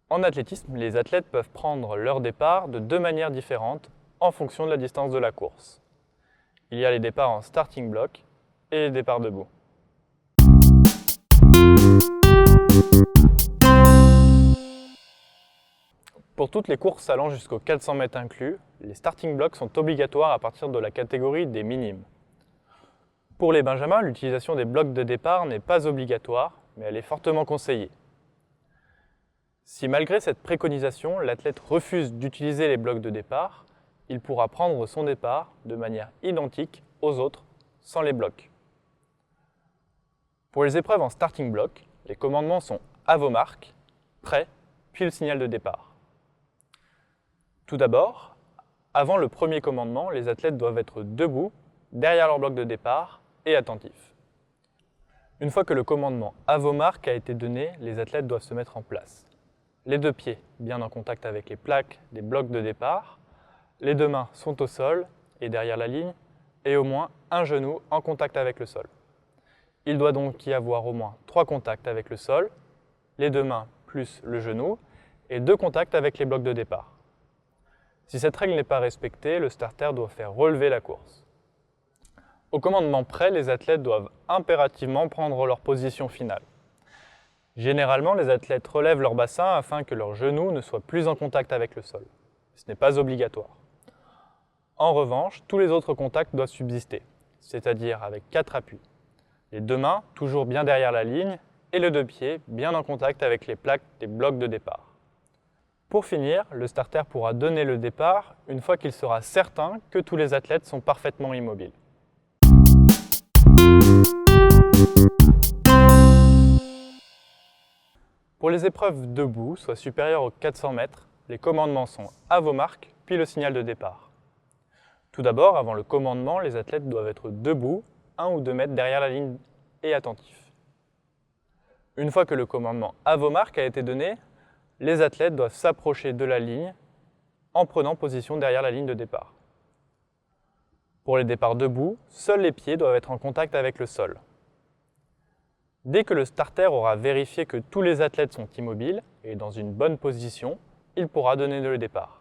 En athlétisme, les athlètes peuvent prendre leur départ de deux manières différentes en fonction de la distance de la course. Il y a les départs en starting block et les départs debout. Pour toutes les courses allant jusqu'aux 400 mètres inclus, les starting blocks sont obligatoires à partir de la catégorie des minimes. Pour les benjamins, l'utilisation des blocs de départ n'est pas obligatoire, mais elle est fortement conseillée. Si malgré cette préconisation, l'athlète refuse d'utiliser les blocs de départ, il pourra prendre son départ de manière identique aux autres, sans les blocs. Pour les épreuves en starting block, les commandements sont à vos marques, prêts, puis le signal de départ. Tout d'abord, avant le premier commandement, les athlètes doivent être debout, derrière leur bloc de départ et attentifs. Une fois que le commandement « à vos marques » a été donné, les athlètes doivent se mettre en place. Les deux pieds bien en contact avec les plaques des blocs de départ, les deux mains sont au sol et derrière la ligne, et au moins un genou en contact avec le sol. Il doit donc y avoir au moins 3 contacts avec le sol, les deux mains plus le genou, et 2 contacts avec les blocs de départ. Si cette règle n'est pas respectée, le starter doit faire relever la course. Au commandement prêt, les athlètes doivent impérativement prendre leur position finale. Généralement, les athlètes relèvent leur bassin afin que leurs genoux ne soient plus en contact avec le sol. Ce n'est pas obligatoire. En revanche, tous les autres contacts doivent subsister, c'est-à-dire avec 4 appuis. Les deux mains toujours bien derrière la ligne et les deux pieds bien en contact avec les plaques des blocs de départ. Pour finir, le starter pourra donner le départ une fois qu'il sera certain que tous les athlètes sont parfaitement immobiles. Pour les épreuves debout, soit supérieures aux 400 mètres, les commandements sont à vos marques, puis le signal de départ. Tout d'abord, avant le commandement, les athlètes doivent être debout, 1 ou 2 mètres derrière la ligne et attentifs. Une fois que le commandement à vos marques a été donné, les athlètes doivent s'approcher de la ligne en prenant position derrière la ligne de départ. Pour les départs debout, seuls les pieds doivent être en contact avec le sol. Dès que le starter aura vérifié que tous les athlètes sont immobiles et dans une bonne position, il pourra donner le départ.